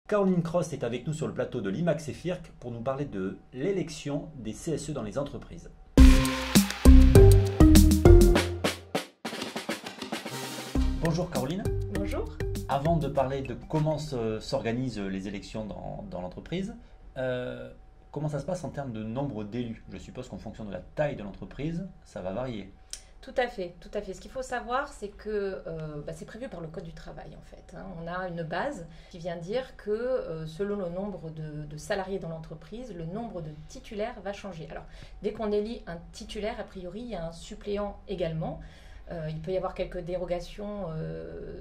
Caroline Cross est avec nous sur le plateau de l'IMAX et FIRC pour nous parler de l'élection des CSE dans les entreprises. Bonjour Caroline. Bonjour. Avant de parler de comment s'organisent les élections dans l'entreprise, comment ça se passe en termes de nombre d'élus? Je suppose qu'en fonction de la taille de l'entreprise, ça va varier. Tout à fait, tout à fait. Ce qu'il faut savoir, c'est que c'est prévu par le Code du travail en fait. On a une base qui vient dire que selon le nombre de salariés dans l'entreprise, le nombre de titulaires va changer. Alors, dès qu'on élit un titulaire, a priori, il y a un suppléant également. Il peut y avoir quelques dérogations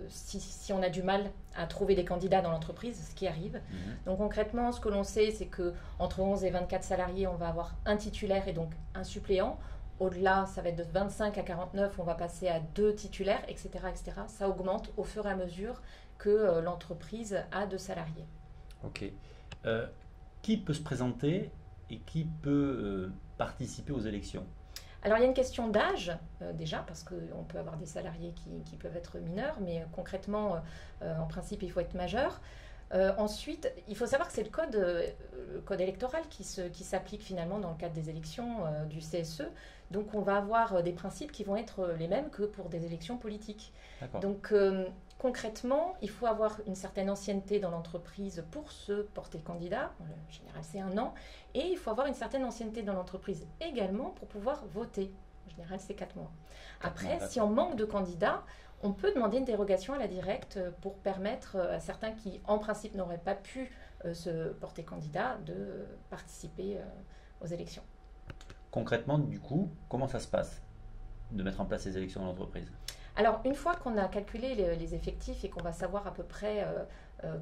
si on a du mal à trouver des candidats dans l'entreprise, ce qui arrive. Donc concrètement, ce que l'on sait, c'est qu'entre 11 et 24 salariés, on va avoir un titulaire et donc un suppléant. Au-delà, ça va être de 25 à 49, on va passer à 2 titulaires, etc., etc. Ça augmente au fur et à mesure que l'entreprise a de salariés. Ok. Qui peut se présenter et qui peut participer aux élections? Alors il y a une question d'âge déjà, parce qu'on peut avoir des salariés qui peuvent être mineurs, mais concrètement, en principe, il faut être majeur. Ensuite, il faut savoir que c'est le code électoral qui s'applique finalement dans le cadre des élections du CSE. Donc on va avoir des principes qui vont être les mêmes que pour des élections politiques. Donc concrètement, il faut avoir une certaine ancienneté dans l'entreprise pour se porter candidat. En général, c'est 1 an. Et il faut avoir une certaine ancienneté dans l'entreprise également pour pouvoir voter. En général, c'est 4 mois. Après, si on manque de candidats, on peut demander une dérogation à la directe pour permettre à certains qui, en principe, n'auraient pas pu se porter candidat de participer aux élections. Concrètement, du coup, comment ça se passe de mettre en place ces élections dans l'entreprise? Alors, une fois qu'on a calculé les effectifs et qu'on va savoir à peu près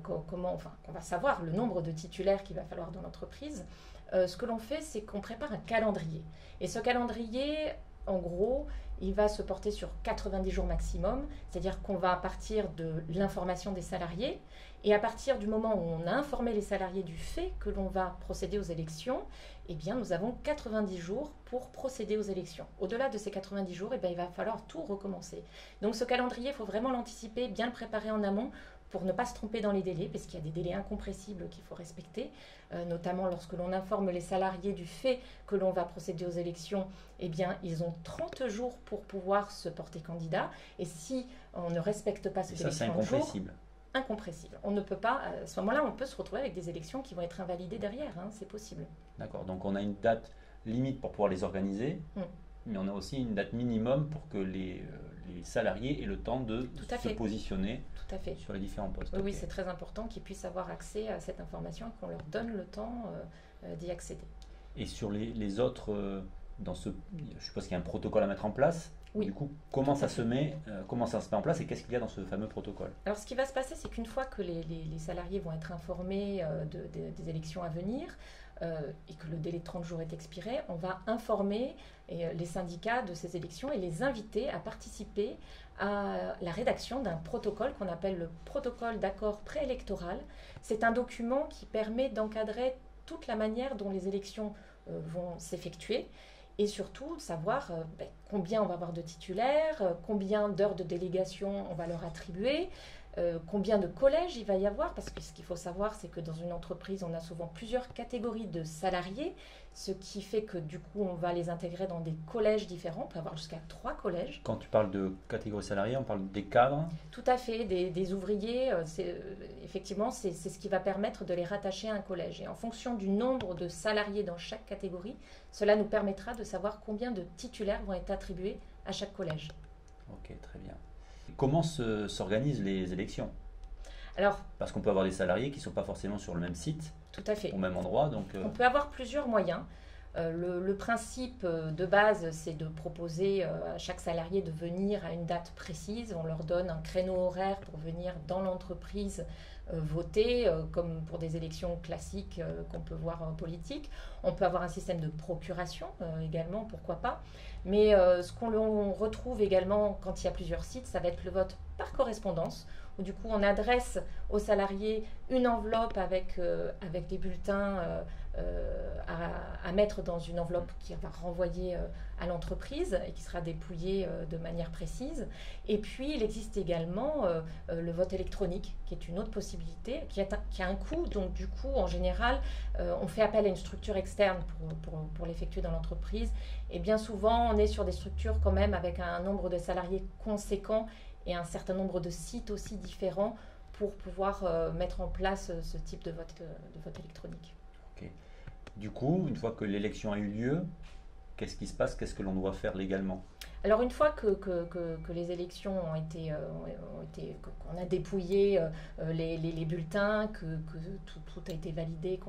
qu'on va savoir le nombre de titulaires qu'il va falloir dans l'entreprise, ce que l'on fait, c'est qu'on prépare un calendrier. Et ce calendrier, en gros, il va se porter sur 90 jours maximum, c'est-à-dire qu'on va partir de l'information des salariés, et à partir du moment où on a informé les salariés du fait que l'on va procéder aux élections, eh bien, nous avons 90 jours pour procéder aux élections. Au-delà de ces 90 jours, eh bien, il va falloir tout recommencer. Donc ce calendrier, il faut vraiment l'anticiper, bien le préparer en amont, pour ne pas se tromper dans les délais, parce qu'il y a des délais incompressibles qu'il faut respecter, notamment lorsque l'on informe les salariés du fait que l'on va procéder aux élections, eh bien, ils ont 30 jours pour pouvoir se porter candidat, et si on ne respecte pas ce délai de 30 jours, incompressible. On ne peut pas, à ce moment-là, on peut se retrouver avec des élections qui vont être invalidées derrière, c'est possible. D'accord, donc on a une date limite pour pouvoir les organiser, mais on a aussi une date minimum pour que les salariés aient le temps de se positionner sur les différents postes. Oui, c'est très important qu'ils puissent avoir accès à cette information et qu'on leur donne le temps d'y accéder. Et sur les autres, je suppose qu'il y a un protocole à mettre en place. Oui. Du coup, comment ça se met en place et qu'est-ce qu'il y a dans ce fameux protocole? Alors, ce qui va se passer, c'est qu'une fois que les salariés vont être informés des élections à venir et que le délai de 30 jours est expiré, on va informer les syndicats de ces élections et les inviter à participer à la rédaction d'un protocole qu'on appelle le protocole d'accord préélectoral. C'est un document qui permet d'encadrer toute la manière dont les élections vont s'effectuer. Et surtout, savoir combien on va avoir de titulaires, combien d'heures de délégation on va leur attribuer, combien de collèges il va y avoir, parce que ce qu'il faut savoir, c'est que dans une entreprise, on a souvent plusieurs catégories de salariés, ce qui fait que du coup, on va les intégrer dans des collèges différents, on peut avoir jusqu'à 3 collèges. Quand tu parles de catégorie salariée, on parle des cadres? Tout à fait, des ouvriers, effectivement, c'est ce qui va permettre de les rattacher à un collège. Et en fonction du nombre de salariés dans chaque catégorie, cela nous permettra de savoir combien de titulaires vont être attribués à chaque collège. Ok, très bien. Comment s'organisent les élections? Alors, parce qu'on peut avoir des salariés qui ne sont pas forcément sur le même site, tout à fait, au même endroit. On peut avoir plusieurs moyens. Le principe de base, c'est de proposer à chaque salarié de venir à une date précise. On leur donne un créneau horaire pour venir dans l'entreprise voter, comme pour des élections classiques qu'on peut voir en politique. On peut avoir un système de procuration également, pourquoi pas. Mais ce qu'on retrouve également quand il y a plusieurs sites, ça va être le vote par correspondance, où du coup on adresse aux salariés une enveloppe avec des bulletins à mettre dans une enveloppe qui va renvoyer à l'entreprise et qui sera dépouillée de manière précise. Et puis il existe également le vote électronique, qui est une autre possibilité, qui a un coût. Donc du coup, en général, on fait appel à une structure externe pour l'effectuer dans l'entreprise. Et bien souvent, on est sur des structures quand même avec un nombre de salariés conséquent et un certain nombre de sites aussi différents pour pouvoir mettre en place ce type de vote électronique. Ok. Du coup, une fois que l'élection a eu lieu, qu'est-ce qui se passe? Qu'est-ce que l'on doit faire légalement? Alors une fois que les élections qu'on a dépouillé les bulletins, que tout a été validé,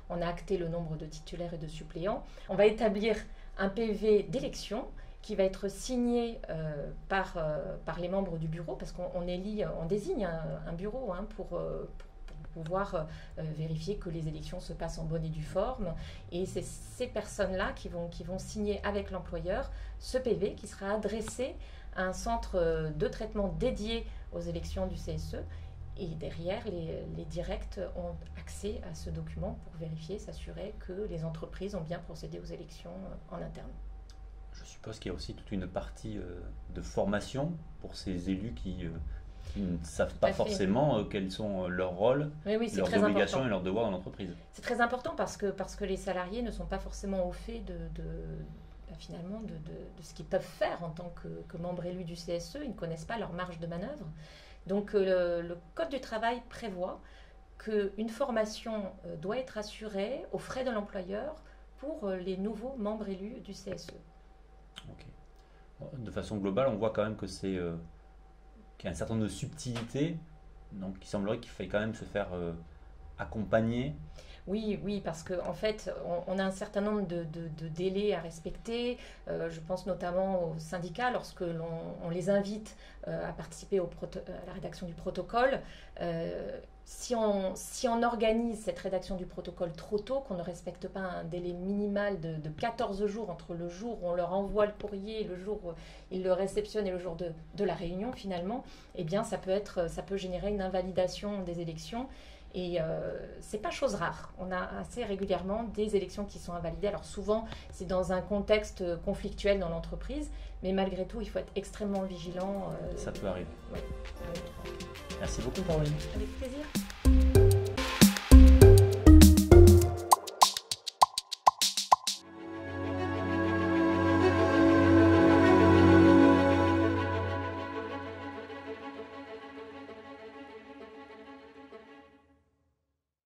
on a acté le nombre de titulaires et de suppléants, on va établir un PV d'élection qui va être signé par les membres du bureau, parce on désigne un bureau pour pouvoir vérifier que les élections se passent en bonne et due forme. Et c'est ces personnes-là qui vont signer avec l'employeur ce PV qui sera adressé à un centre de traitement dédié aux élections du CSE. Et derrière, les directs ont accès à ce document pour vérifier, s'assurer que les entreprises ont bien procédé aux élections en interne. Je suppose qu'il y a aussi toute une partie de formation pour ces élus qui ne savent pas forcément quels sont leurs rôles, oui, leurs obligations et leurs devoirs dans l'entreprise. C'est très important parce que les salariés ne sont pas forcément au fait finalement de ce qu'ils peuvent faire en tant que membres élus du CSE. Ils ne connaissent pas leur marge de manœuvre. Donc le Code du travail prévoit qu'une formation doit être assurée aux frais de l'employeur pour les nouveaux membres élus du CSE. Ok. De façon globale, on voit quand même que qu'il y a un certain nombre de subtilités, donc il semblerait qu'il faille quand même se faire accompagner. Oui, parce qu'en fait, on a un certain nombre de délais à respecter. Je pense notamment aux syndicats, lorsque on les invite à participer à la rédaction du protocole. Si on organise cette rédaction du protocole trop tôt, qu'on ne respecte pas un délai minimal de 14 jours entre le jour où on leur envoie le courrier, le jour où ils le réceptionnent et le jour de la réunion finalement, eh bien ça peut générer une invalidation des élections. Et c'est pas chose rare. On a assez régulièrement des élections qui sont invalidées. Alors souvent, c'est dans un contexte conflictuel dans l'entreprise, mais malgré tout, il faut être extrêmement vigilant. Ça peut arriver. Oui. Merci beaucoup, Caroline. Avec plaisir.